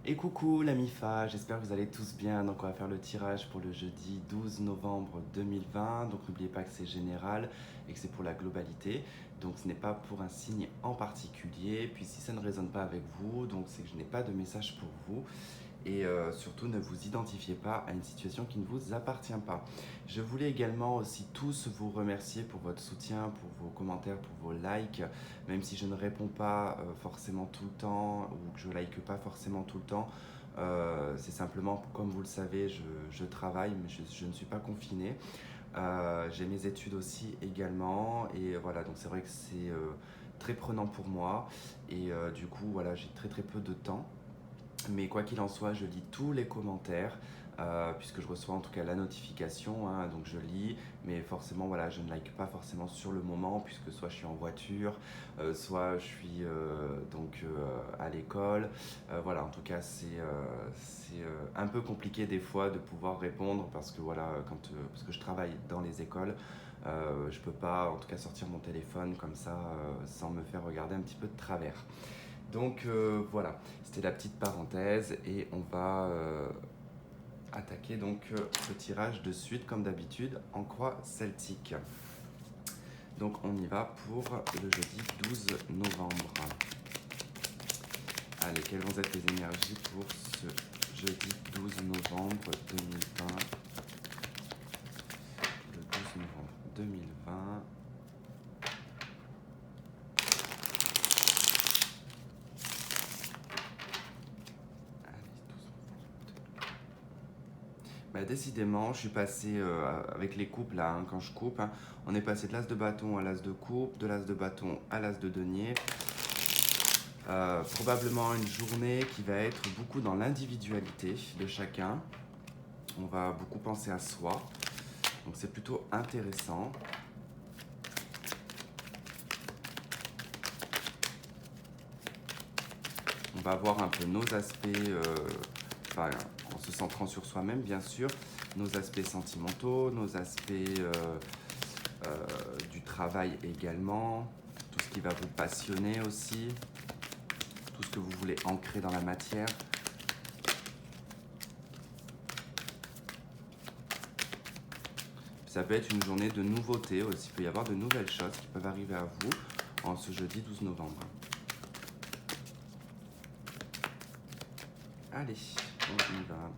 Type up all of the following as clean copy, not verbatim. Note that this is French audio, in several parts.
Et coucou la MIFA, j'espère que vous allez tous bien. Donc on va faire le tirage pour le jeudi 12 novembre 2020. Donc n'oubliez pas que c'est général et que c'est pour la globalité. Donc ce n'est pas pour un signe en particulier. Puis si ça ne résonne pas avec vous, donc c'est que je n'ai pas de message pour vous. Et surtout ne vous identifiez pas à une situation qui ne vous appartient pas. Je voulais également aussi tous vous remercier pour votre soutien, pour vos commentaires, pour vos likes, même si je ne réponds pas forcément tout le temps ou que je like pas forcément tout le temps. C'est simplement, comme vous le savez, je travaille, mais je ne suis pas confiné. J'ai mes études aussi également, et voilà, donc c'est vrai que c'est très prenant pour moi, et du coup, voilà, j'ai très très peu de temps. Mais quoi qu'il en soit, je lis tous les commentaires, puisque je reçois en tout cas la notification, hein, donc je lis, mais forcément voilà, je ne like pas forcément sur le moment, puisque soit je suis en voiture, soit je suis à l'école. Voilà, en tout cas c'est un peu compliqué des fois de pouvoir répondre, parce que voilà, parce que je travaille dans les écoles. Je peux pas en tout cas sortir mon téléphone comme ça sans me faire regarder un petit peu de travers. Donc voilà, c'était la petite parenthèse, et on va attaquer donc le tirage de suite comme d'habitude en croix celtique. Donc on y va pour le jeudi 12 novembre. Allez, quelles vont être les énergies pour ce jeudi 12 novembre 2020? Le 12 novembre 2020. Bah, décidément, je suis passé avec les coupes là, hein, quand je coupe, hein, on est passé de l'as de bâton à l'as de coupe, de l'as de bâton à l'as de denier. Probablement une journée qui va être beaucoup dans l'individualité de chacun. On va beaucoup penser à soi, donc c'est plutôt intéressant. On va voir un peu nos aspects, en se centrant sur soi-même bien sûr, nos aspects sentimentaux, nos aspects du travail également, tout ce qui va vous passionner aussi, tout ce que vous voulez ancrer dans la matière. Ça peut être une journée de nouveautés aussi, il peut y avoir de nouvelles choses qui peuvent arriver à vous en ce jeudi 12 novembre. Allez, on y va.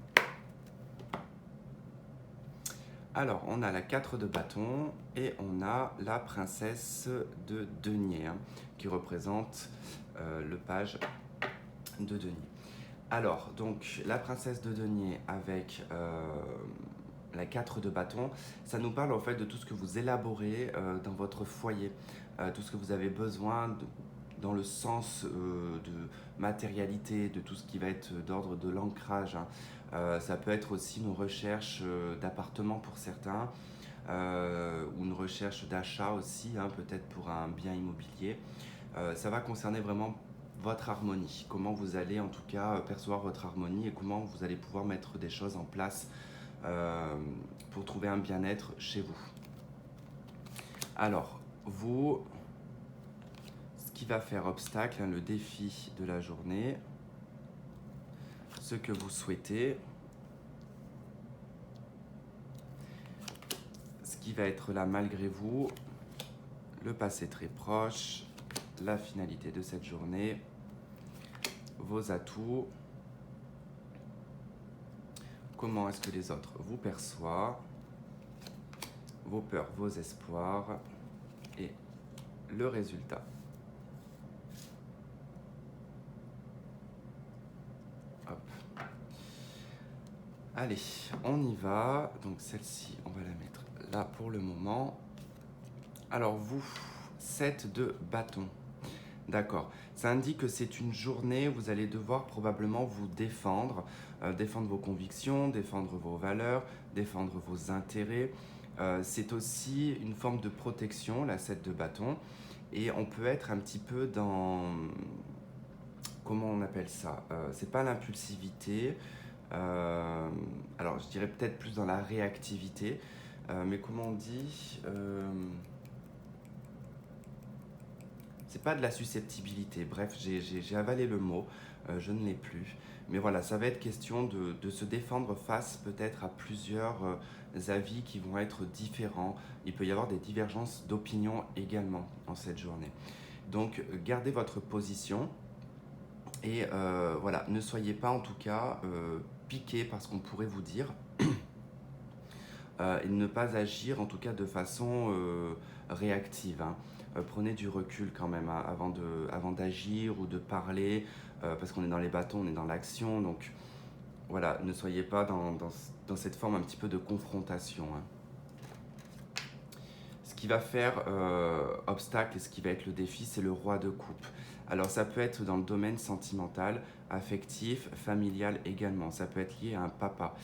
Alors, on a la 4 de bâton et on a la princesse de denier, hein, qui représente le page de denier. Alors, donc, la princesse de denier avec la 4 de bâton, ça nous parle en fait de tout ce que vous élaborez dans votre foyer, tout ce que vous avez besoin dans le sens de matérialité, de tout ce qui va être d'ordre de l'ancrage, hein. Ça peut être aussi une recherche d'appartement pour certains, ou une recherche d'achat aussi, hein, peut-être pour un bien immobilier. Ça va concerner vraiment votre harmonie, comment vous allez en tout cas percevoir votre harmonie et comment vous allez pouvoir mettre des choses en place pour trouver un bien-être chez vous. Alors, vous, ce qui va faire obstacle, hein, le défi de la journée, ce que vous souhaitez, ce qui va être là malgré vous, le passé très proche, la finalité de cette journée, vos atouts, comment est-ce que les autres vous perçoivent, vos peurs, vos espoirs et le résultat. Hop. Allez, on y va. Donc celle-ci, on va la mettre là pour le moment. Alors vous, 7 de bâton. D'accord. Ça indique que c'est une journée où vous allez devoir probablement vous défendre, défendre vos convictions, défendre vos valeurs, défendre vos intérêts. C'est aussi une forme de protection, la 7 de bâton. Et on peut être un petit peu dans... Comment on appelle ça? C'est pas l'impulsivité. Alors, je dirais peut-être plus dans la réactivité. Mais comment on dit? C'est pas de la susceptibilité. Bref, j'ai avalé le mot. je ne l'ai plus. Mais voilà, ça va être question de se défendre face peut-être à plusieurs avis qui vont être différents. Il peut y avoir des divergences d'opinion également en cette journée. Donc gardez votre position et voilà, ne soyez pas en tout cas piqué par ce qu'on pourrait vous dire et ne pas agir en tout cas de façon réactive, hein. Prenez du recul quand même hein, avant d'agir ou de parler parce qu'on est dans les bâtons, on est dans l'action. Donc voilà, ne soyez pas dans cette forme un petit peu de confrontation, hein. Ce qui va faire obstacle et ce qui va être le défi, c'est le roi de coupe. Alors ça peut être dans le domaine sentimental, affectif, familial également. Ça peut être lié à un papa.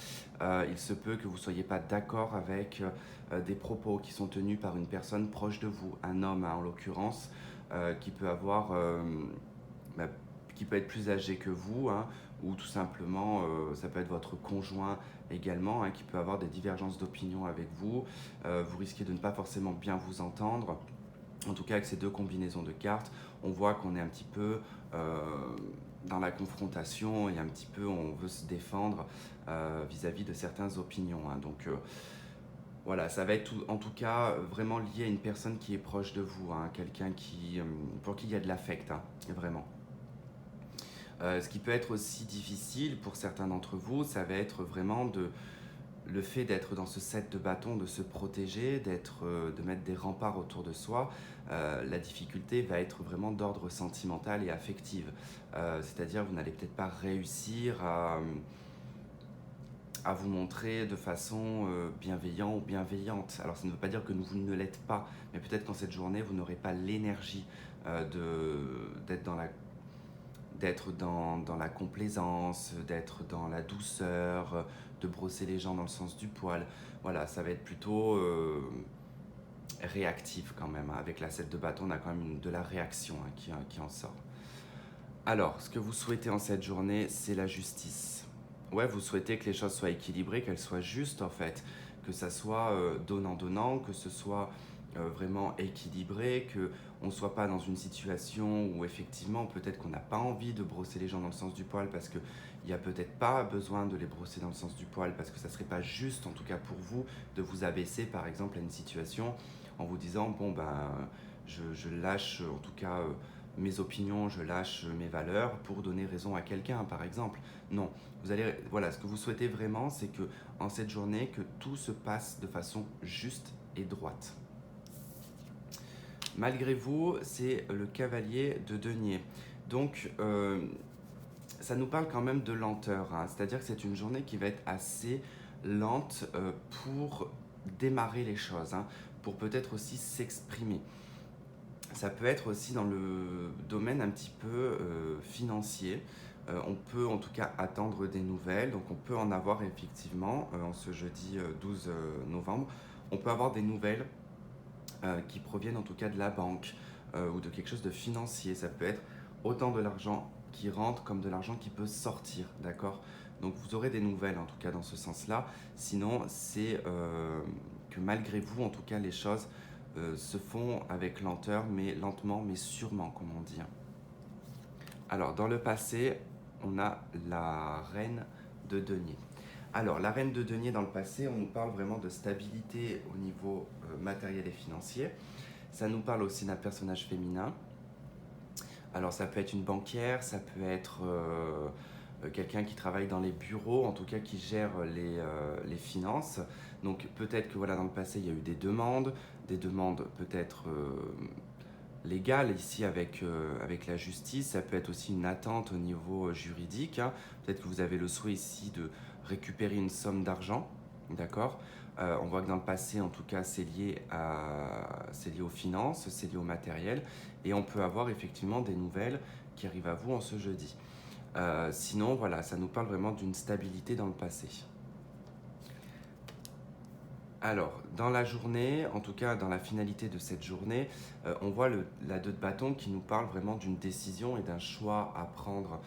Il se peut que vous ne soyez pas d'accord avec des propos qui sont tenus par une personne proche de vous, un homme hein, en l'occurrence, qui peut avoir, bah, qui peut être plus âgé que vous, hein, ou tout simplement ça peut être votre conjoint également, hein, qui peut avoir des divergences d'opinion avec vous. Vous risquez de ne pas forcément bien vous entendre. En tout cas, avec ces deux combinaisons de cartes, on voit qu'on est un petit peu dans la confrontation et un petit peu on veut se défendre vis-à-vis de certaines opinions, hein. Donc voilà, ça va être en tout cas vraiment lié à une personne qui est proche de vous, hein, quelqu'un pour qui il y a de l'affect, hein, vraiment. Ce qui peut être aussi difficile pour certains d'entre vous, ça va être vraiment le fait d'être dans ce set de bâtons, de se protéger, de mettre des remparts autour de soi. La difficulté va être vraiment d'ordre sentimental et affectif. C'est-à-dire vous n'allez peut-être pas réussir à vous montrer de façon bienveillante ou bienveillante. Alors ça ne veut pas dire que vous ne l'êtes pas, mais peut-être qu'en cette journée, vous n'aurez pas l'énergie d'être dans la complaisance, d'être dans la douceur, de brosser les gens dans le sens du poil. Voilà, ça va être plutôt réactif quand même. Avec la 7 de bâton, on a quand même de la réaction hein, qui en sort. Alors, ce que vous souhaitez en cette journée, c'est la justice. Ouais, vous souhaitez que les choses soient équilibrées, qu'elles soient justes en fait, que ça soit donnant-donnant, que ce soit vraiment équilibré, qu'on ne soit pas dans une situation où effectivement peut-être qu'on n'a pas envie de brosser les gens dans le sens du poil parce qu'il n'y a peut-être pas besoin de les brosser dans le sens du poil parce que ça ne serait pas juste en tout cas pour vous de vous abaisser par exemple à une situation en vous disant bon ben je lâche en tout cas mes opinions, je lâche mes valeurs pour donner raison à quelqu'un par exemple. Non, voilà, ce que vous souhaitez vraiment, c'est que en cette journée, que tout se passe de façon juste et droite. Malgré vous, c'est le cavalier de denier. Donc, ça nous parle quand même de lenteur, hein. C'est-à-dire que c'est une journée qui va être assez lente pour démarrer les choses, hein, pour peut-être aussi s'exprimer. Ça peut être aussi dans le domaine un petit peu financier. On peut en tout cas attendre des nouvelles, donc on peut en avoir effectivement en ce jeudi 12 novembre. On peut avoir des nouvelles qui proviennent en tout cas de la banque ou de quelque chose de financier. Ça peut être autant de l'argent qui rentre comme de l'argent qui peut sortir, d'accord? Donc vous aurez des nouvelles en tout cas dans ce sens-là. Sinon, c'est que malgré vous, en tout cas, les choses se font avec lenteur, mais lentement, mais sûrement, comme on dit. Alors, dans le passé, on a la reine de denier. Alors, la reine de denier dans le passé, on nous parle vraiment de stabilité au niveau matériel et financier. Ça nous parle aussi d'un personnage féminin. Alors, ça peut être une banquière, ça peut être quelqu'un qui travaille dans les bureaux, en tout cas qui gère les finances. Donc, peut-être que voilà, dans le passé, il y a eu des demandes peut-être légales ici avec la justice. Ça peut être aussi une attente au niveau juridique, hein. Peut-être que vous avez le souhait ici de récupérer une somme d'argent, d'accord? On voit que dans le passé, en tout cas, c'est lié aux finances, c'est lié au matériel, et on peut avoir effectivement des nouvelles qui arrivent à vous en ce jeudi. Sinon, voilà, ça nous parle vraiment d'une stabilité dans le passé. Alors, dans la journée, en tout cas dans la finalité de cette journée, on voit la 2 de bâton qui nous parle vraiment d'une décision et d'un choix à prendre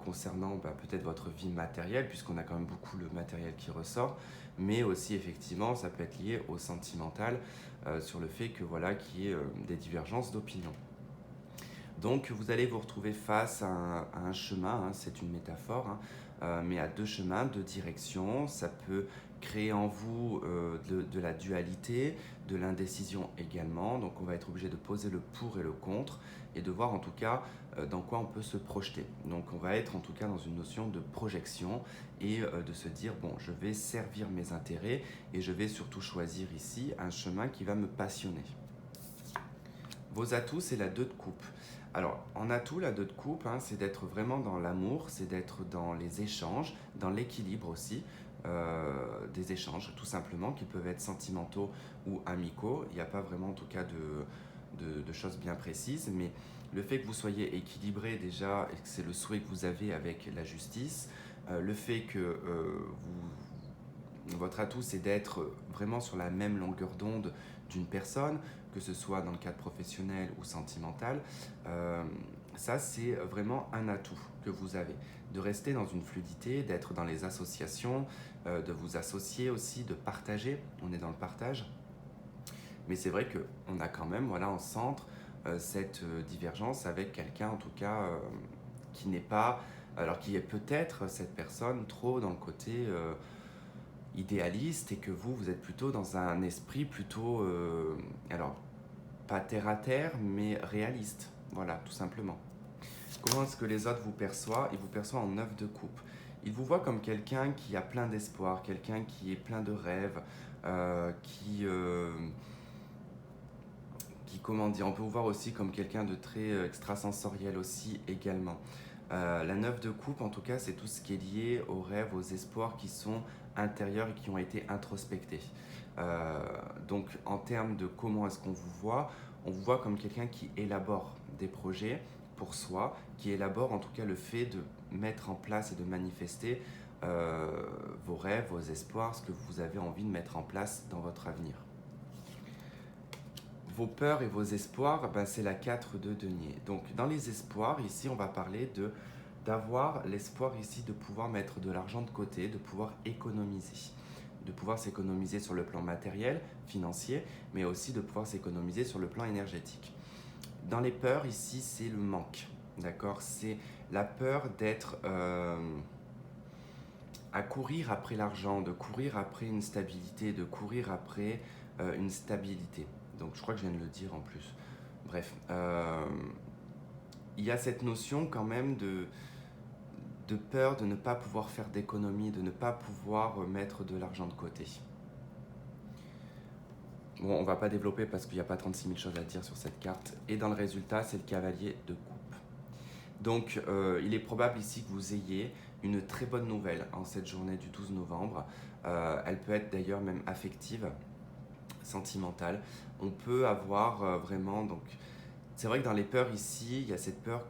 concernant peut-être votre vie matérielle, puisqu'on a quand même beaucoup le matériel qui ressort, mais aussi effectivement ça peut être lié au sentimental sur le fait que voilà qu'il y ait des divergences d'opinion. Donc vous allez vous retrouver face à un chemin, hein, c'est une métaphore, hein, mais à deux chemins, deux directions. Ça peut créer en vous de la dualité, de l'indécision également. Donc on va être obligé de poser le pour et le contre et de voir en tout cas dans quoi on peut se projeter. Donc on va être en tout cas dans une notion de projection et de se dire bon, je vais servir mes intérêts et je vais surtout choisir ici un chemin qui va me passionner. Vos atouts, c'est la 2 de coupe. Alors, en atout, la 2 de coupe, hein, c'est d'être vraiment dans l'amour, c'est d'être dans les échanges, dans l'équilibre aussi, des échanges tout simplement, qui peuvent être sentimentaux ou amicaux. Il n'y a pas vraiment en tout cas de choses bien précises, mais le fait que vous soyez équilibré déjà, et que c'est le souhait que vous avez avec la justice, le fait que votre atout, c'est d'être vraiment sur la même longueur d'onde d'une personne, que ce soit dans le cadre professionnel ou sentimental, ça c'est vraiment un atout que vous avez. De rester dans une fluidité, d'être dans les associations, de vous associer aussi, de partager, on est dans le partage. Mais c'est vrai qu'on a quand même voilà, en centre cette divergence avec quelqu'un en tout cas qui n'est pas, alors qui est peut-être cette personne trop dans le côté idéaliste et que vous êtes plutôt dans un esprit plutôt, alors pas terre à terre, mais réaliste. Voilà, tout simplement. Comment est-ce que les autres vous perçoivent? Ils vous perçoivent en 9 de coupe. Ils vous voient comme quelqu'un qui a plein d'espoir, quelqu'un qui est plein de rêves, qui, comment dire, on peut vous voir aussi comme quelqu'un de très extrasensoriel aussi également. La 9 de coupe, en tout cas, c'est tout ce qui est lié aux rêves, aux espoirs qui sont intérieurs et qui ont été introspectés. Donc, en termes de comment est-ce qu'on vous voit, on vous voit comme quelqu'un qui élabore des projets pour soi, qui élabore en tout cas le fait de mettre en place et de manifester vos rêves, vos espoirs, ce que vous avez envie de mettre en place dans votre avenir. Vos peurs et vos espoirs, ben, c'est la 4 de denier. Donc dans les espoirs, ici on va parler d'avoir l'espoir ici de pouvoir mettre de l'argent de côté, de pouvoir économiser. De pouvoir s'économiser sur le plan matériel, financier, mais aussi de pouvoir s'économiser sur le plan énergétique. Dans les peurs, ici, c'est le manque, d'accord? C'est la peur d'être à courir après l'argent, de courir après une stabilité, de courir après une stabilité. Donc je crois que je viens de le dire en plus. Bref, il y a cette notion quand même de peur de ne pas pouvoir faire d'économie, de ne pas pouvoir mettre de l'argent de côté. Bon, on ne va pas développer parce qu'il n'y a pas 36 000 choses à dire sur cette carte. Et dans le résultat, c'est le cavalier de coupe. Donc, il est probable ici que vous ayez une très bonne nouvelle en cette journée du 12 novembre. Elle peut être d'ailleurs même affective, sentimentale. On peut avoir vraiment... Donc, c'est vrai que dans les peurs ici, il y a cette peur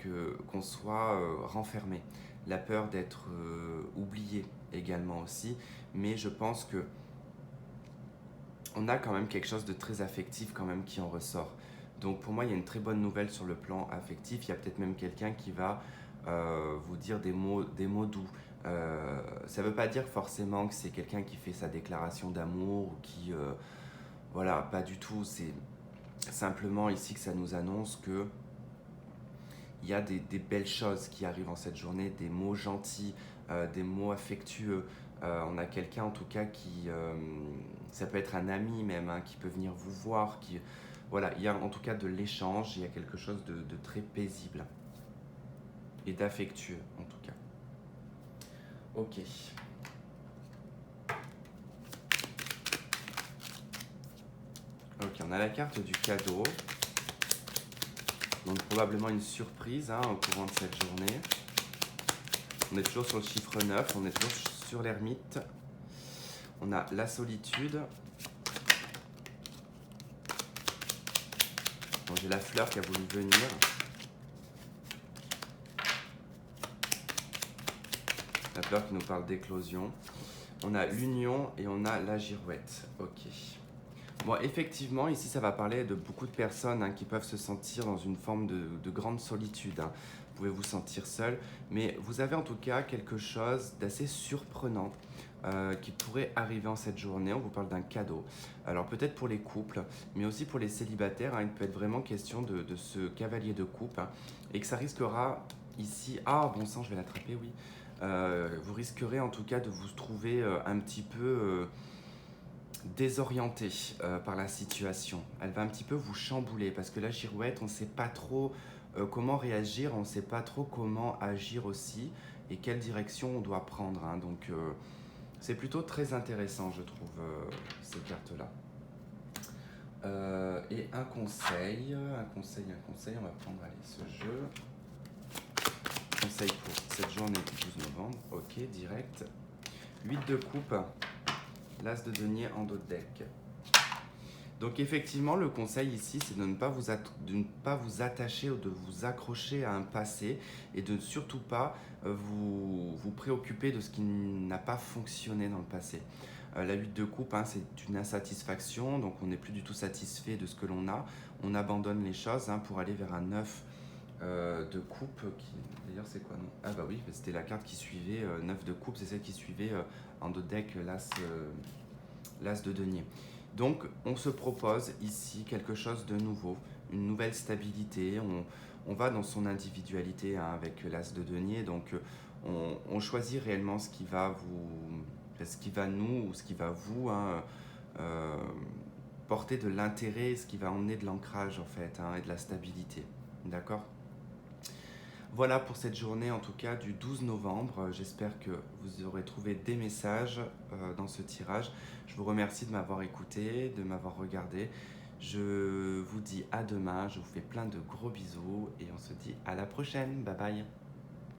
qu'on soit renfermé. La peur d'être oublié également aussi. Mais je pense que on a quand même quelque chose de très affectif quand même qui en ressort. Donc pour moi, il y a une très bonne nouvelle sur le plan affectif. Il y a peut-être même quelqu'un qui va vous dire des mots doux. Ça ne veut pas dire forcément que c'est quelqu'un qui fait sa déclaration d'amour ou qui... voilà, pas du tout. C'est simplement ici que ça nous annonce que il y a des belles choses qui arrivent en cette journée, des mots gentils, des mots affectueux. On a quelqu'un en tout cas qui, ça peut être un ami même, hein, qui peut venir vous voir. Voilà, il y a en tout cas de l'échange, il y a quelque chose de très paisible et d'affectueux en tout cas. Ok. Ok, on a la carte du cadeau. Donc probablement une surprise hein, au courant de cette journée. On est toujours sur le chiffre 9, on est toujours sur l'ermite. On a la solitude. Bon, j'ai la fleur qui a voulu venir. La fleur qui nous parle d'éclosion. On a l'union et on a la girouette. Ok. Bon, effectivement, ici, ça va parler de beaucoup de personnes hein, qui peuvent se sentir dans une forme de grande solitude. Hein. pouvez vous sentir seul, mais vous avez en tout cas quelque chose d'assez surprenant qui pourrait arriver en cette journée. On vous parle d'un cadeau. Alors peut-être pour les couples, mais aussi pour les célibataires, hein, il peut être vraiment question de ce cavalier de coupe, hein, et que ça risquera ici... Ah, bon sang, je vais l'attraper, oui. Vous risquerez en tout cas de vous trouver un petit peu désorienté par la situation. Elle va un petit peu vous chambouler parce que la girouette, on ne sait pas trop comment réagir, on ne sait pas trop comment agir aussi et quelle direction on doit prendre, hein. Donc c'est plutôt très intéressant, je trouve, ces cartes-là. Et un conseil, on va prendre allez, ce jeu. Conseil pour cette journée du 12 novembre, ok, direct. 8 de coupe, l'as de denier en dos de deck. Donc effectivement, le conseil ici, c'est de ne pas vous attacher ou de vous accrocher à un passé et de surtout pas vous préoccuper de ce qui n'a pas fonctionné dans le passé. La 8 de coupe, hein, c'est une insatisfaction, donc on n'est plus du tout satisfait de ce que l'on a. On abandonne les choses, hein, pour aller vers un 9 de coupe. D'ailleurs, c'est quoi, non? Ah bah oui, c'était la carte qui suivait, 9 de coupe, c'est celle qui suivait en dos de deck l'as de denier. Donc, on se propose ici quelque chose de nouveau, une nouvelle stabilité. On va dans son individualité, hein, avec l'as de denier. Donc, on choisit réellement ce qui va nous ou ce qui va vous, hein, porter de l'intérêt, ce qui va emmener de l'ancrage en fait, hein, et de la stabilité. D'accord ? Voilà pour cette journée en tout cas du 12 novembre. J'espère que vous aurez trouvé des messages dans ce tirage. Je vous remercie de m'avoir écouté, de m'avoir regardé. Je vous dis à demain, je vous fais plein de gros bisous et on se dit à la prochaine. Bye bye.